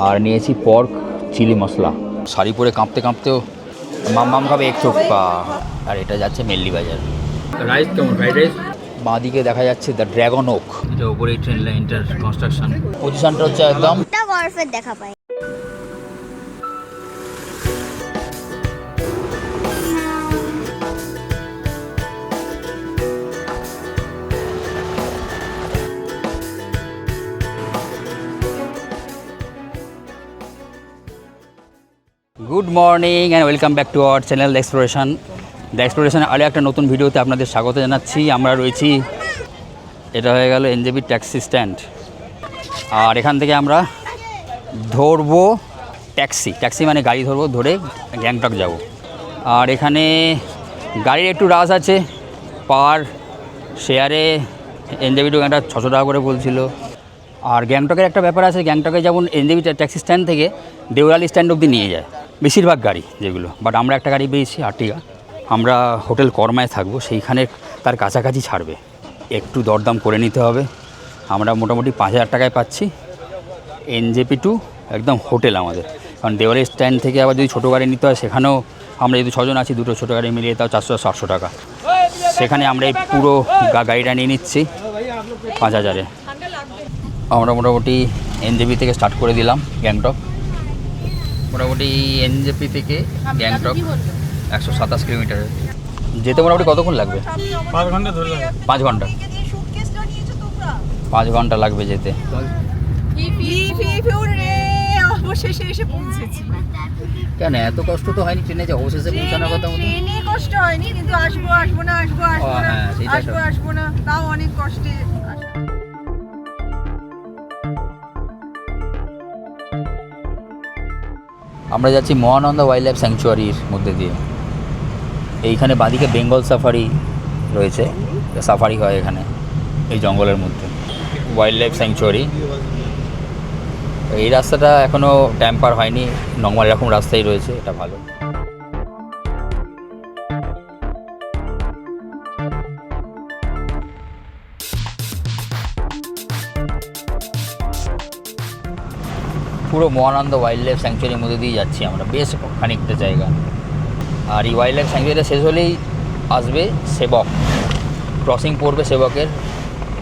আর নিয়েছি pork chilli মশলা। শাড়ি পরে কাঁপতে কাঁপতেও মাম খাবে এক চোখা। আর এটা যাচ্ছে মেল্লি বাজার। রাইস কেমন? Fried rice. বাঁদিকে দেখা যাচ্ছে দ্য ড্রাগন ওক, এটা উপরেই ট্রেন লাইনটার কনস্ট্রাকশন। পজিশনটা হচ্ছে একদম বরফের দেখা পায়। Good morning and welcome back to our channel the exploration. আরও একটা নতুন ভিডিওতে আপনাদের স্বাগত জানাচ্ছি। আমরা রয়েছি, এটা হয়ে গেল এনজেপি ট্যাক্সি স্ট্যান্ড। আর এখান থেকে আমরা ধরবো ট্যাক্সি মানে গাড়ি ধরবো, ধরে গ্যাংটক যাব। আর এখানে গাড়ির একটু রাশ আছে, পার শেয়ারে এনজেপি টু গ্যাংটক 600 টাকা করে বলছিল। আর গ্যাংটকের একটা ব্যাপার আছে, গ্যাংটকে যেমন এনজেপি ট্যাক্সি স্ট্যান্ড থেকে দেওরালি স্ট্যান্ড অবধি নিয়ে যায় বেশিরভাগ গাড়ি যেগুলো, বাট আমরা একটা গাড়ি পেয়েছি আর্টিগা। আমরা হোটেল কর্মায় থাকবো, সেইখানে তার কাছাকাছি ছাড়বে, একটু দরদাম করে নিতে হবে। আমরা মোটামুটি 5000 টাকায় পাচ্ছি এনজেপি টু একদম হোটেল আমাদের। কারণ দেওয়ালি স্ট্যান্ড থেকে আবার যদি ছোটো গাড়ি নিতে হয়, সেখানেও আমরা যদি 6 জন আছি, দুটো ছোটো গাড়ি মিলিয়ে তাও 400-700 টাকা। সেখানে আমরা এই পুরো গাড়িটা নিয়ে নিচ্ছি 5000-এ। আমরা মোটামুটি এনজেপি থেকে স্টার্ট করে দিলাম গ্যাংটক। মোটামুটি এনজেপি থেকে গ্যাংটক 127 কিলোমিটার। যেতে মোটামুটি কতক্ষণ লাগবে? 5 ঘন্টা ধরে লাগবে। 5 ঘন্টা। 5 ঘন্টা লাগবে যেতে। অবশেষে এসে পৌঁছেছি। কেন এত কষ্ট তো হয়নি ট্রেনে, যে অবশেষে পৌঁছানোর কথা মতো? ট্রেনে কষ্ট হয়নি, কিন্তু আসবো না তাও অনেক কষ্টে। আমরা যাচ্ছি মহানন্দা ওয়াইল্ড লাইফ স্যাংচুয়ারির মধ্যে দিয়ে। এইখানে বাঁদিকে বেঙ্গল সাফারি রয়েছে, সাফারি হয় এখানে এই জঙ্গলের মধ্যে। ওয়াইল্ড লাইফ স্যাংচুয়ারি, এই রাস্তাটা এখনও ট্যাম্পার হয়নি, নর্মাল এরকম রাস্তাই রয়েছে, এটা ভালো। পুরো মহানন্দা ওয়াইল্ড লাইফ স্যাংচুয়ারির মধ্যে দিয়ে যাচ্ছি আমরা, বেশ খানিকটা জায়গা। আর এই ওয়াইল্ড লাইফ স্যাংচুয়ারিটা শেষ হলেই আসবে সেবক, ক্রসিং পড়বে সেবকের।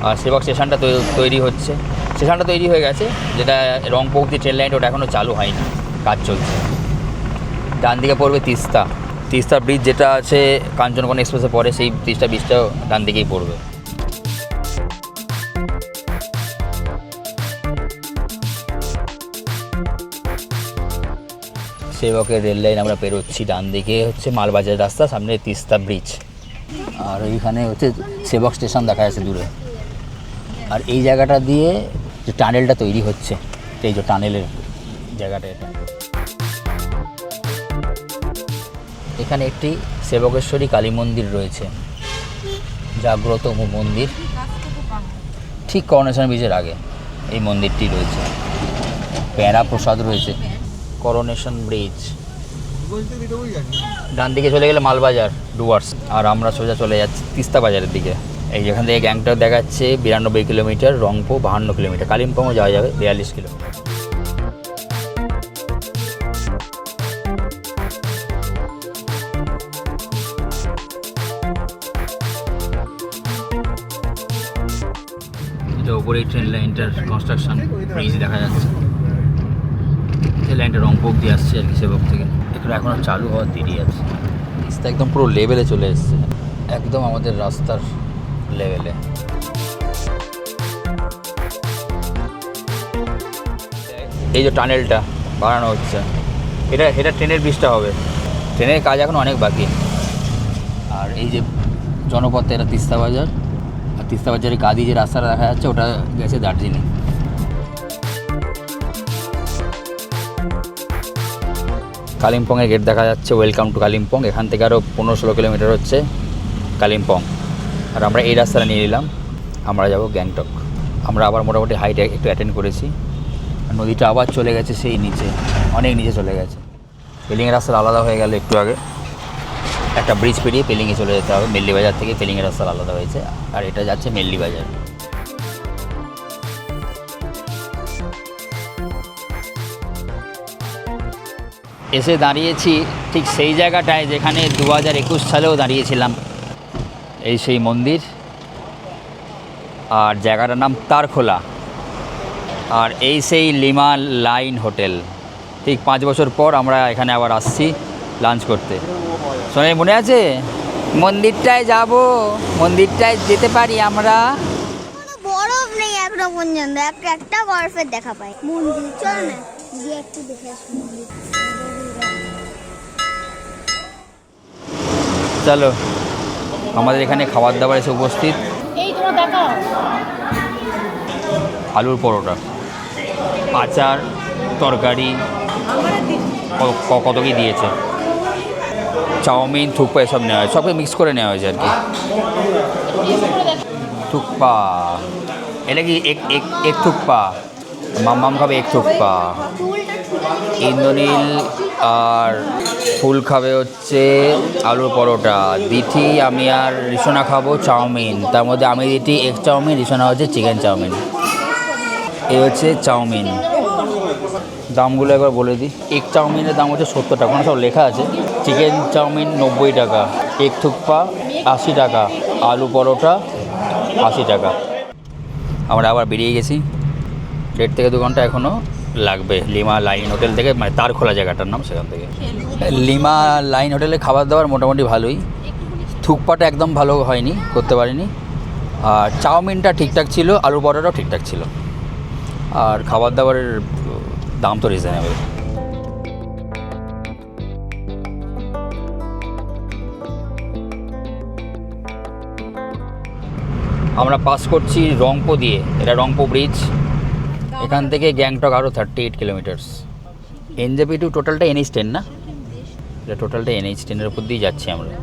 আর সেবক স্টেশনটা তৈরি হচ্ছে, স্টেশনটা তৈরি হয়ে গেছে, যেটা রংপো অব্দি ট্রেন লাইন, ওটা এখনও চালু হয়নি, কাজ চলছে। ডান দিকে পড়বে তিস্তা ব্রিজ, যেটা আছে কাঞ্চনকন্যা এক্সপ্রেসে পড়ে, সেই ব্রিজটাও ডান দিকেই পড়বে। সেবকের রেল লাইন আমরা পেরোচ্ছি, ডান দিকে হচ্ছে মালবাজার রাস্তা, সামনে তিস্তা ব্রিজ। আর এইখানে হচ্ছে সেবক স্টেশন দেখা যাচ্ছে দূরে। আর এই জায়গাটা দিয়ে যে টানেলটা তৈরি হচ্ছে, এই যে টানেলের জায়গাটা, এটা এখানে একটি সেবকেশ্বরী কালী মন্দির রয়েছে, জাগ্রত মন্দির, ঠিক করোনেশন ব্রিজের আগে এই মন্দিরটি রয়েছে। প্যারা প্রসাদ রয়েছে, করোনেশন ব্রিজ। ডান দিকে চলে গেলে মালবাজার ডুয়ার্স, আর আমরা সোজা চলে যাচ্ছি তিস্তা বাজারের দিকে। এই যেখান থেকে গ্যাংটক দেখাচ্ছে 92 কিলোমিটার, রংপো 52 কিলোমিটার, কালিম্পংও যাওয়া যাবে 42 কিলোমিটার। এটা উপরেই ট্রেন লাইনটার কনস্ট্রাকশন, ব্রিজ দেখা যাচ্ছে। এই লাইনটা রংপো অব্দি আসছে আর কি, সেবক থেকে। এখানে এখনও চালু হওয়ার দেরি আছে। রাস্তা একদম পুরো লেভেলে চলে এসছে, একদম আমাদের রাস্তার লেভেলে। এই যে টানেলটা বানানো হচ্ছে, এটা ট্রেনের ব্রিজটা হবে। ট্রেনের কাজ এখন অনেক বাকি। আর এই যে জনপথে, এটা তিস্তা বাজার, আর তিস্তা বাজারের গা দিয়ে যে রাস্তাটা দেখা যাচ্ছে, ওটা গেছে দার্জিলিং। কালিম্পংয়ের গেট দেখা যাচ্ছে, ওয়েলকাম টু কালিম্পং। এখান থেকে আরও 15-16 কিলোমিটার হচ্ছে কালিম্পং। আর আমরা এই রাস্তাটা নিয়ে নিলাম, আমরা যাব গ্যাংটক। আমরা আবার মোটামুটি হাইট একটু অ্যাটেন্ড করেছি। নদীটা আবার চলে গেছে সেই নিচে, অনেক নিচে চলে গেছে। পেলিংয়ের রাস্তা আলাদা হয়ে গেল একটু আগে, একটা ব্রিজ পেরিয়ে পেলিংয়ে চলে যেতে হবে। মেল্লি বাজার থেকে পেলিংয়ের রাস্তা আলাদা হয়েছে, আর এটা যাচ্ছে মেল্লি বাজার। এসে দাঁড়িয়েছি ঠিক সেই জায়গাটায় যেখানে 2021 সালেও দাঁড়িয়েছিলাম। এই সেই মন্দির, আর জায়গাটার নাম তারখোলা। আর এই সেই লিমা লাইন হোটেল। ঠিক 5 বছর পর আমরা এখানে আবার আসছি লাঞ্চ করতে। শোনে মনে আছে মন্দিরটায় যাব, মন্দিরটায় যেতে পারি আমরা। কোনো বরফ নেই এখনো পর্যন্ত, একটা বরফের দেখা পাই। মন্দির চল না গিয়ে একটু দেখে আসি মন্দির। চলো, আমাদের এখানে খাবার দাবার এসে উপস্থিত। আলুর পরোটা, আচার, তরকারি, কত কি দিয়েছে, চাউমিন, থুকপা এসব নেওয়া হয়, সবকে মিক্স করে নেওয়া হয়েছে আর কি। থুকপা, এটা কি এক থুকপা, মাম্মাম খাবে এক থুকপা, ইন্দ্রনীল আর ফুল খাবে হচ্ছে আলুর পরোটা, দিঠি, আমি আর রিসোনা খাবো চাউমিন। তার মধ্যে আমি দিঠি এগ চাউমিন, রিসোনা হচ্ছে চিকেন চাউমিন। এই হচ্ছে চাউমিন। দামগুলো একবার বলে দিই। এগ চাউমিনের দাম হচ্ছে 70 টাকা, সব লেখা আছে। চিকেন চাউমিন 90 টাকা, এগ থুকপা 80 টাকা, আলু পরোটা 80 টাকা। আমরা আবার বেরিয়ে গেছি, 1.5 থেকে 2 ঘন্টা এখনও লাগবে লিমা লাইন হোটেল থেকে, মানে তারখোলা জায়গাটার নাম, সেখান থেকে। লিমা লাইন হোটেলে খাবার দাবার মোটামুটি ভালোই। থুকপাটা একদম ভালো হয়নি, করতে পারিনি। আর চাউমিনটা ঠিকঠাক ছিল, আলু পরোটাও ঠিকঠাক ছিল। আর খাবার দাবারের দাম তো রিজনেবল। আমরা পাস করছি রংপো দিয়ে, এটা রংপো ব্রিজ। এখান থেকে গ্যাংটক আরও 38 কিলোমিটার্স। এনজেপি টু টোটালটা NH10 না, এটা টোটালটা NH10-এর উপর দিয়ে যাচ্ছি আমরা।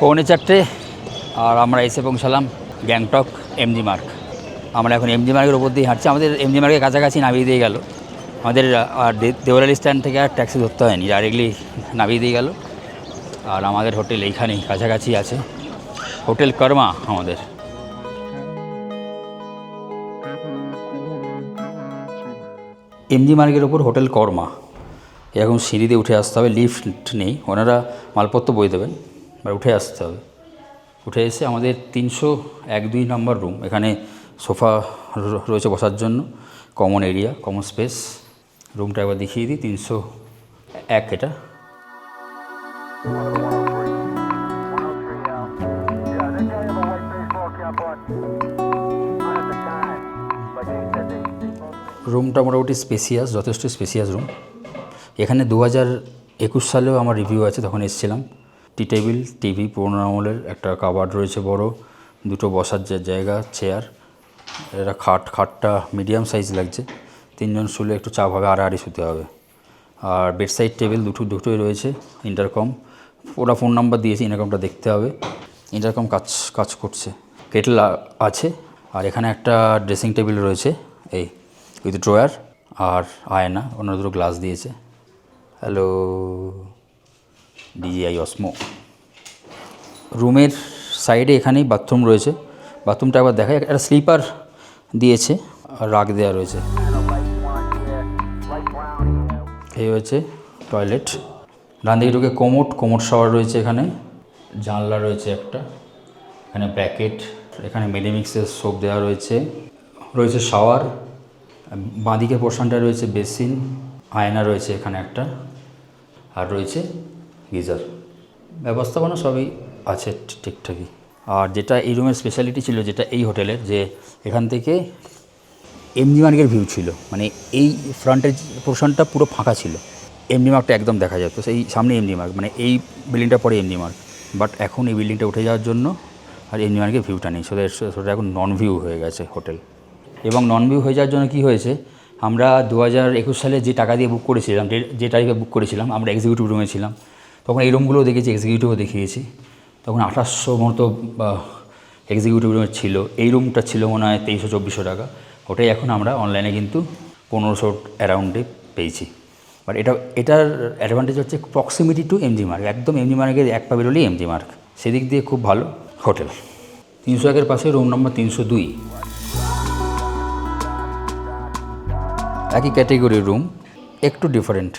পৌনে 4টে, আর আমরা এসে পৌঁছালাম গ্যাংটক MG মার্গ। আমরা এখন MG মার্গের উপর দিয়ে হাঁটছি। আমাদের MG মার্গের কাছাকাছি নামিয়ে দিয়ে গেল। আমাদের আর দেওয়ালি স্ট্যান্ড থেকে আর ট্যাক্সি ধরতে হয়নি, ডাইরেক্টলি নামিয়ে দিয়ে গেল। আর আমাদের হোটেল এইখানেই কাছাকাছি আছে, হোটেল কর্মা আমাদের। MG মার্গের ওপর হোটেল কর্মা। এরকম সিঁড়িতে উঠে আসতে হবে, লিফট নেই, ওনারা মালপত্র বই দেবেন, এবার উঠে আসতে হবে। উঠে এসে আমাদের 301-2 নম্বর রুম। এখানে সোফা রয়েছে বসার জন্য, কমন এরিয়া, কমন স্পেস। রুমটা একবার দেখিয়ে দিই, 301 এটা। রুমটা মোটামুটি স্পেসিয়াস, যথেষ্ট স্পেসিয়াস রুম। এখানে 2021 সালেও আমার রিভিউ আছে, তখন এসেছিলাম। টি টেবিল, টিভি, পুরোনো আমলের একটা কাবার্ড রয়েছে বড়, 2টো বসার জায়গা, চেয়ার। এটা খাটটা মিডিয়াম সাইজ লাগছে। 3 জন শুলে একটু চাপ হবে, আড়াআড়ি শুতে হবে। আর বেডসাইড টেবিল দুটোই রয়েছে। ইন্টারকম, ওরা ফোন নাম্বার দিয়েছে, ইন্টারকমটা দেখতে হবে। ইন্টারকম কাজ করছে। কেটল আছে। আর এখানে একটা ড্রেসিং টেবিল রয়েছে, এই উইথ ড্রয়ার আর আয়না, অন্য 2 গ্লাস দিয়েছে। Hello DJI Osmo। রুমের সাইডে এখানেই বাথরুম রয়েছে, বাথরুমটা একবার দেখায়। একটা স্লিপার দিয়েছে আর রাগ দেওয়া রয়েছে। এই হচ্ছে টয়লেট। ডান দিকে ঢুকে কোমোড শাওয়ার রয়েছে এখানে, জানলা রয়েছে একটা, এখানে ব্র্যাকেট, এখানে মেডিমিক্সের সোপ দেওয়া রয়েছে শাওয়ার। বাঁদিকে পোর্শনটা রয়েছে বেসিন, আয়না রয়েছে এখানে একটা, আর রয়েছে গিজার। ব্যবস্থাপনা সবই আছে ঠিকঠাকই। আর যেটা এই রুমের স্পেশালিটি ছিল, যেটা এই হোটেলের, যে এখান থেকে MG মার্গের ভিউ ছিল, মানে এই ফ্রন্টের পোর্শনটা পুরো ফাঁকা ছিল, MG মার্গটা একদম দেখা যেত। সেই সামনে MG মার্গ, মানে এই বিল্ডিংটা পরে MG মার্গ। বাট এখন এই বিল্ডিংটা উঠে যাওয়ার জন্য আর MG মার্গের ভিউটা নেই, সেটা এখন নন ভিউ হয়ে গেছে হোটেল। এবং নন ভিউ হয়ে যাওয়ার জন্য কী হয়েছে, আমরা 2021 সালে যে টাকা দিয়ে বুক করেছিলাম, যে তারিখে বুক করেছিলাম, আমরা এক্সিকিউটিভ রুমে ছিলাম, তখন এই রুমগুলোও দেখেছি, এক্সিকিউটিভও দেখিয়েছি। তখন 2800 মতো এক্সিকিউটিভ রুমের ছিল। এই রুমটা ছিল মনে হয় 2300-2400 টাকা। ওটাই এখন আমরা অনলাইনে কিন্তু 1500 অ্যারাউন্ডে পেয়েছি। বাট এটার অ্যাডভান্টেজ হচ্ছে প্রক্সিমিটি টু এমজি মার্গ, একদম এমজি মার্গের এক পা বেরোলেই এমজি মার্গ, সেদিক দিয়ে খুব ভালো হোটেল। 301-এর পাশে রুম নম্বর 302, একই ক্যাটেগরির রুম, একটু ডিফারেন্ট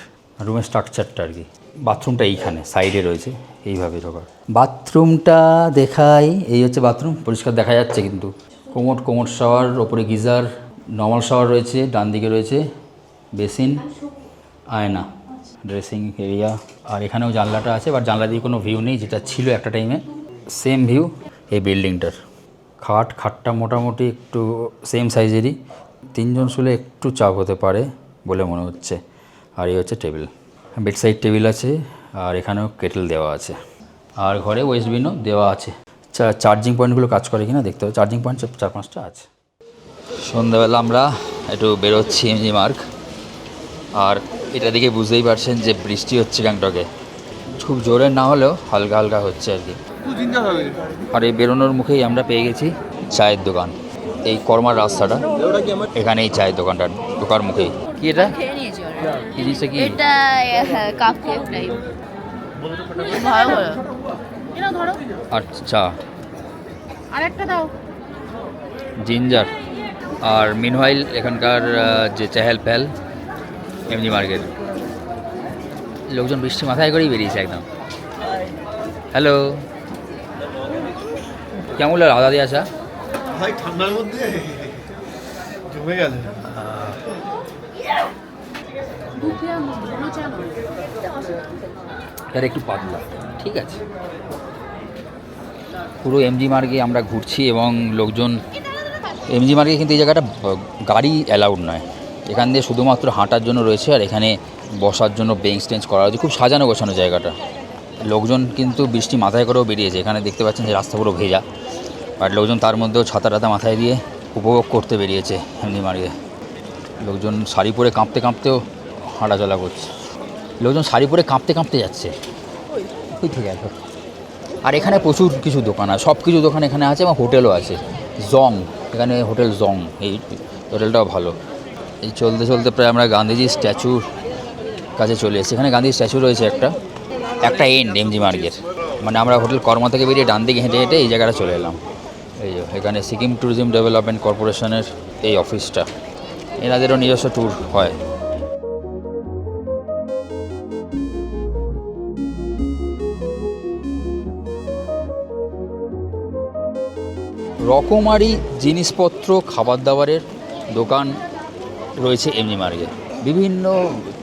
রুমের স্ট্রাকচারটা আর কি। বাথরুমটা এইখানে সাইডে রয়েছে, এইভাবে ঢোকার। বাথরুমটা দেখাই, এই হচ্ছে বাথরুম, পরিষ্কার দেখা যাচ্ছে কিন্তু। কোমোড শাওয়ার, ওপরে গিজার, নর্মাল শাওয়ার রয়েছে, ডান দিকে রয়েছে বেসিন, আয়না, ড্রেসিং এরিয়া, আর এখানেও জানলাটা আছে, বাট জানলা দিয়ে কোনো ভিউ নেই, যেটা ছিল একটা টাইমে। সেম ভিউ এই বিল্ডিংটার। খাটটা মোটামুটি একটু সেম সাইজেরই, 3 জন শুলে একটু চাপ হতে পারে বলে মনে হচ্ছে। আর এই হচ্ছে টেবিল, বেড সাইড টেবিল আছে, আর এখানেও কেটেল দেওয়া আছে, আর ঘরে ওয়েস্টবিনও দেওয়া আছে। চার্জিং পয়েন্টগুলো কাজ করে কিনা দেখতে হবে, চার্জিং পয়েন্ট 4-5টা আছে। সন্ধ্যাবেলা আমরা একটু বেরোচ্ছি এমজি মার্গ, আর এটা দেখে বুঝতেই পারছেন যে বৃষ্টি হচ্ছে গ্যাংটকে, খুব জোরে না হলেও হালকা হালকা হচ্ছে আর কি। আর এই বেরোনোর মুখেই আমরা পেয়ে গেছি চায়ের দোকান, এই কর্মার রাস্তাটা, এখানে এই চায়ের দোকানটা ঢোকার মুখেই। কি এটা কি জিনিসটা, কি এটা কাপ কেক টাইপ, ভালো ভালো। এটা ধরো, আচ্ছা, আরেকটা দাও, জিঞ্জার। আর মিনওয়াইল এখানকার যে চেহেল পেহেল এমজি মার্গের লোকজন বৃষ্টি মাথায় করেই বেরিয়েছে একদম। হ্যালো, কেমন লাগলো আদা দিয়ে আসা? ভাই ঠান্ডার মধ্যে জমে গেছে। তার একটু পাতলা, ঠিক আছে। পুরো এমজি মার্গে আমরা ঘুরছি এবং লোকজন, এমজি মার্গে কিন্তু এই জায়গাটা গাড়ি অ্যালাউড নয়, এখান দিয়ে শুধুমাত্র হাঁটার জন্য রয়েছে, আর এখানে বসার জন্য বেঞ্চ টেঞ্চ করা হয়েছে, খুব সাজানো গোছানো জায়গাটা। লোকজন কিন্তু বৃষ্টি মাথায় করেও বেরিয়েছে, এখানে দেখতে পাচ্ছেন যে রাস্তা পুরো ভেজা, বাট লোকজন তার মধ্যেও ছাতা টাতা মাথায় দিয়ে উপভোগ করতে বেরিয়েছে এমজি মার্গে। লোকজন শাড়ি পরে কাঁপতে কাঁপতেও হাঁটাচলা করছে, লোকজন শাড়ি পরে কাঁপতে কাঁপতে যাচ্ছে ওই থেকে একবার। আর এখানে প্রচুর কিছু দোকান আছে, সব কিছু দোকান এখানে আছে, এবং হোটেলও আছে। জং, এখানে হোটেল জং, এই হোটেলটাও ভালো। এই চলতে চলতে প্রায় আমরা গান্ধীজির স্ট্যাচুর কাছে চলে এসেছি। এখানে গান্ধীর স্ট্যাচু রয়েছে একটা এন্ড এমজি মার্গের, মানে আমরা হোটেল কর্মা থেকে বেরিয়ে ডান দিকে হেঁটে হেঁটে এই জায়গাটা চলে এলাম। এই যে এখানে সিকিম ট্যুরিজম ডেভেলপমেন্ট কর্পোরেশনের এই অফিসটা, এনাদেরও নিজস্ব ট্যুর হয়। রকমারি জিনিসপত্র, খাবার দাবারের দোকান রয়েছে এমজি মার্গে, বিভিন্ন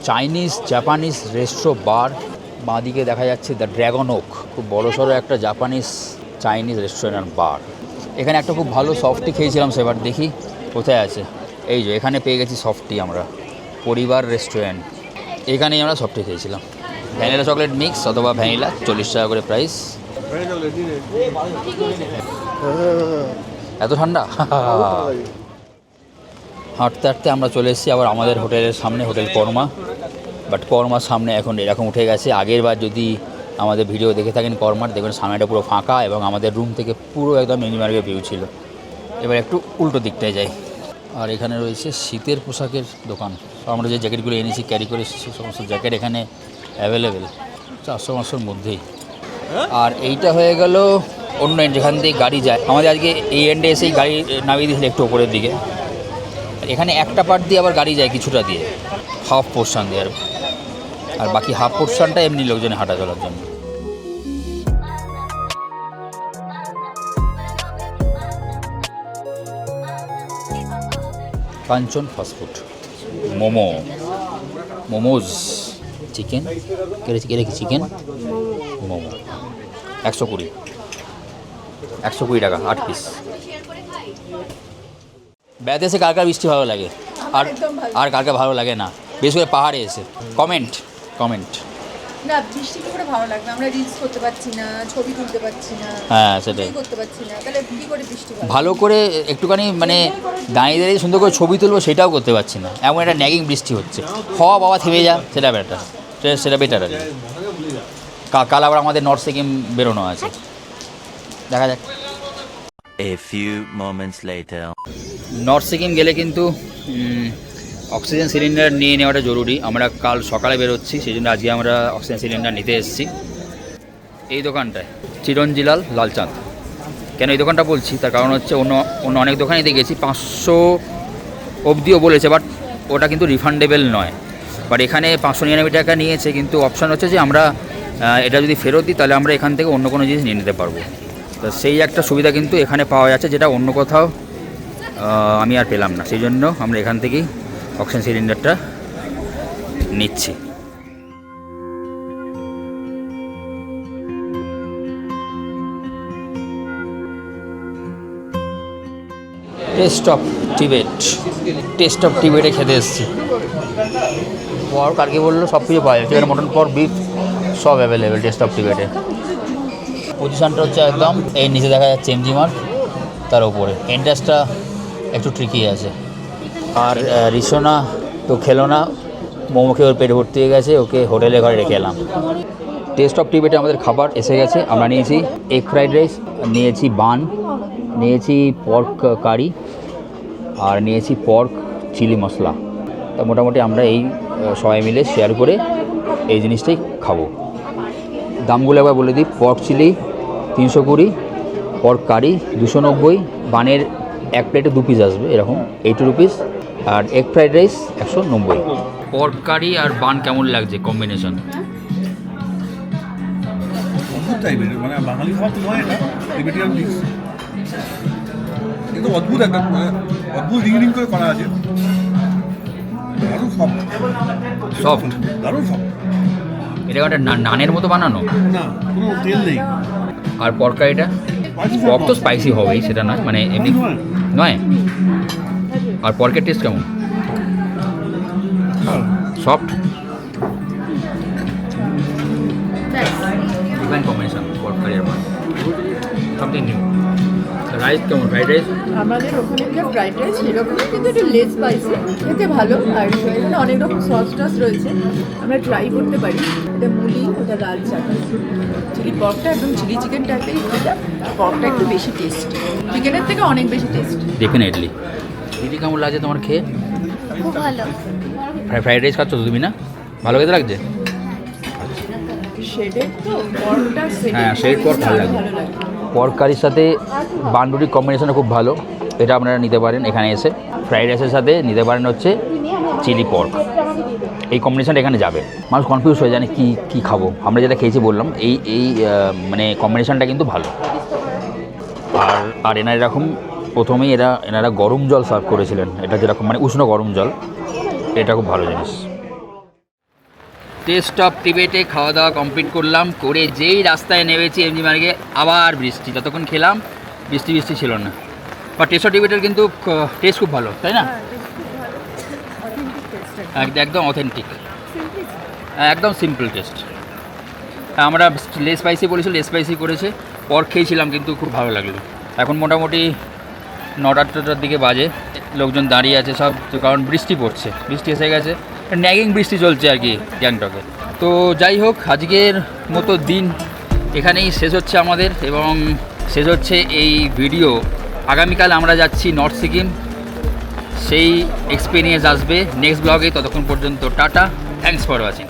চাইনিজ, জাপানিজ রেস্ট্রো, বার। বাঁদিকে দেখা যাচ্ছে দ্য ড্র্যাগন ওক, খুব বড়সড় একটা জাপানিজ চাইনিজ রেস্টুরেন্ট বার। এখানে একটা খুব ভালো সফটি খেয়েছিলাম সেবার, দেখি কোথায় আছে। এই যে এখানে পেয়ে গেছি সফটি আমরা, পরিবার রেস্টুরেন্ট, এখানেই আমরা সফটি খেয়েছিলাম। ভ্যানিলা চকলেট মিক্স অথবা ভ্যানিলা, 40 টাকা করে প্রাইস। এত ঠান্ডা। হাঁটতে হাঁটতে আমরা চলে এসেছি আবার আমাদের হোটেলের সামনে, হোটেল কর্মা। বাট কর্মার সামনে এখন এরকম উঠে গেছে, আগের বার যদি আমাদের ভিডিও দেখে থাকেন কর্মার, দেখবেন সামনেটা পুরো ফাঁকা এবং আমাদের রুম থেকে পুরো একদম এমজি মার্গের ভিউ ছিল। এবার একটু উল্টো দিকটায় যাই, আর এখানে রয়েছে শীতের পোশাকের দোকান। আমরা যে জ্যাকেটগুলো এনেছি ক্যারি করে এসেছি, সমস্ত জ্যাকেট এখানে অ্যাভেলেবেল 400-500-র মধ্যেই। আর এইটা হয়ে গেল অন্য এন্ড, যেখান থেকে গাড়ি যায়। আমাদের আজকে এই এন্ডে এসেই গাড়ি নামিয়ে দিয়েছিল একটু ওপরের দিকে। এখানে একটা পার্ট দিয়ে আবার গাড়ি যায় কিছুটা দিয়ে, হাফ পোর্শন দিয়ে, আর বাকি হাফ পোর্শনটা এমনি লোকজনে হাঁটা চলার জন্য। কাঞ্চন ফাস্টফুড, মোমোজ, চিকেন কেড়েছি চিকেন মোমো 120 টাকা 8 পিস। বেড়াতে এসে কার কার বৃষ্টি ভালো লাগে, আর কার কার ভালো লাগে না, বিশেষ করে পাহাড়ে এসে কমেন্ট। না, বৃষ্টি কি করে ভালো লাগবে? আমরা রিলস করতে পারছি না, ছবি তুলতে পারছি না, হ্যাঁ সেটাই করতে পারছি না, তাহলে কি করে বৃষ্টি ভালো করে একটুখানি মানে দাঁড়িয়ে দাঁড়িয়ে সুন্দর করে ছবি তুলবো সেটাও করতে পারছি না, এমন একটা ন্যাগিং বৃষ্টি হচ্ছে। হওয়া বাবা থেমে যা, সেটা বেটার আর কি। কাল আবার আমাদের নর্থ সিকিম বেরোনো আছে, দেখা যাক। A few moments later. North Sikkim গেলে কিন্তু অক্সিজেন সিলিন্ডার নিয়ে নেওয়াটা জরুরি। আমরা কাল সকালে বেরোচ্ছি, সেই জন্য আজকে আমরা অক্সিজেন সিলিন্ডার নিতে এসেছি এই দোকানটায়, চিরঞ্জিলাল লালচাঁদ। কেন এই দোকানটা বলছি, তার কারণ হচ্ছে অন্য অনেক দোকানে দেখেছি 500 অবধিও বলেছে, বাট ওটা কিন্তু রিফান্ডেবল নয়। বাট এখানে 599 টাকা নিয়েছে, কিন্তু অপশান হচ্ছে যে আমরা এটা যদি ফেরত দিই তাহলে আমরা এখান থেকে অন্য কোনো জিনিস নিয়ে নিতে পারবো। তো সেই একটা সুবিধা কিন্তু এখানে পাওয়া যাচ্ছে, যেটা অন্য কোথাও আমি আর পেলাম না। সেই জন্য আমরা এখান থেকেই অক্সিজেন সিলিন্ডারটা নিচ্ছি। টেস্ট অফ টিবেটে খেতে এসেছি। পর্ক আর কি বললো, সব কিছু পাওয়া যাচ্ছে এখানে, মটন, পর্ক, বিফ সব অ্যাভেলেবেল টেস্ট অফ টিবেটে। পজিশনটা হচ্ছে একদম এই নিচে দেখা যাচ্ছে এমজি মার্গ, তার উপরে এন্ট্রান্সটা একটু ট্রিকি আছে। আর রিসোনা তো খেলো না, মোমো খেয়ে ওর পেট ভর্তি হয়ে গেছে, ওকে হোটেলে ঘরে রেখে এলাম। টেস্ট অফ টিবেটে আমাদের খাবার এসে গেছে। আমরা নিয়েছি এগ ফ্রাইড রাইস, নিয়েছি বান, নিয়েছি পর্ক কারি, আর নিয়েছি পর্ক চিলি মশলা। তা মোটামুটি আমরা এই সবাই মিলে শেয়ার করে এই জিনিসটাই খাবো। দামগুলো একবার বলে দিই, পর্ক চিলি 320, পর্ক কারি 290, বানের এক প্লেটে 2 পিস আসবে এরকম 80 রুপিস, আর এগ ফ্রাইড রাইস 190। পর্ক কারি আর বান কেমন লাগছে কম্বিনেশন? অদ্ভুত টাইপের, মানে বাঙালি খাবার তো নয় এটা, টিবেটিয়ান ডিশ। কিন্তু অদ্ভুত একটা, অদ্ভুত রিং করে করা আছে, দারুণ সফট, দারুণ সফট। এটা একটা নানের মতো বানানো, না কোনো তেল নেই। আর পর্ক কারিটা পর্ক তো স্পাইসি হবেই, সেটা নয়, মানে এমনি নয়। আর পর্কের টেস্ট কেমন? সফট, ডিভাইন কম্বিনেশন পর্ক কারি আর বান, সামথিং নিউ। রাইস কেমন? ফ্রাইড রাইস আমাদের ওখানে যে ফ্রাইড রাইস সেরকমই, কিন্তু একটু লেস স্পাইসি, খেতে ভালো। আর এখানে অনেক রকম সস টস রয়েছে, আমরা ট্রাই করতে পারি। এটা মুলি, ওটা লাল চাটনি। চিলি পর্কটা একদম চিলি চিকেন টাইপের, এটা পর্কটা একটু বেশি টেস্ট, চিকেনের থেকে অনেক বেশি টেস্ট। ডেফিনেটলি। দিদি কেমন লাগছে তোমার খেয়ে? খুব ভালো। ফ্রাইড রাইস খাচ্ছ তো তুমি না? ভালো খেতে লাগছে? শেডের তো পর্কটা, হ্যাঁ, শেড পর্ক ভালো লাগে। পর্ক কারির সাথে বানরুটির কম্বিনেশনটা খুব ভালো, এটা আপনারা নিতে পারেন এখানে এসে। ফ্রাইড রাইসের সাথে নিতে পারেন হচ্ছে চিলি পর্ক, এই কম্বিনেশনটা এখানে যাবে। মানুষ কনফিউজ হয়ে জানে কী খাবো। আমরা যেটা খেয়েছি বললাম, এই মানে কম্বিনেশনটা কিন্তু ভালো। আর এনারা এরকম প্রথমেই এনারা গরম জল সার্ভ করেছিলেন, এটা যেরকম মানে উষ্ণ গরম জল, এটা খুব ভালো জিনিস। টেস্ট অফ টিবেটে খাওয়া দাওয়া কমপ্লিট করলাম, করে যেই রাস্তায় নেমেছি এমজি মার্গে, আবার বৃষ্টি। যতক্ষণ খেলাম বৃষ্টি ছিল না। বা টেস্ট অফ টিবেটের কিন্তু টেস্ট খুব ভালো, তাই না? একদম অথেন্টিক, একদম সিম্পল টেস্ট। আমরা লেস স্পাইসি বলেছি, লেস স্পাইসি করেছে। পর্ক খেয়েছিলাম কিন্তু খুব ভালো লাগলো। এখন মোটামুটি 9টার দিকে বাজে, লোকজন দাঁড়িয়ে আছে সব, কারণ বৃষ্টি পড়ছে, বৃষ্টি এসে গেছে, ন্যাগিং বৃষ্টি চলছে আর কি গ্যাংটকে। তো যাই হোক, আজকের মতো দিন এখানেই শেষ হচ্ছে আমাদের, এবং শেষ হচ্ছে এই ভিডিও। আগামীকাল আমরা যাচ্ছি নর্থ সিকিম, সেই এক্সপিরিয়েন্স আসবে নেক্সট ব্লগে। ততক্ষণ পর্যন্ত টাটা, থ্যাংকস ফর ওয়াচিং।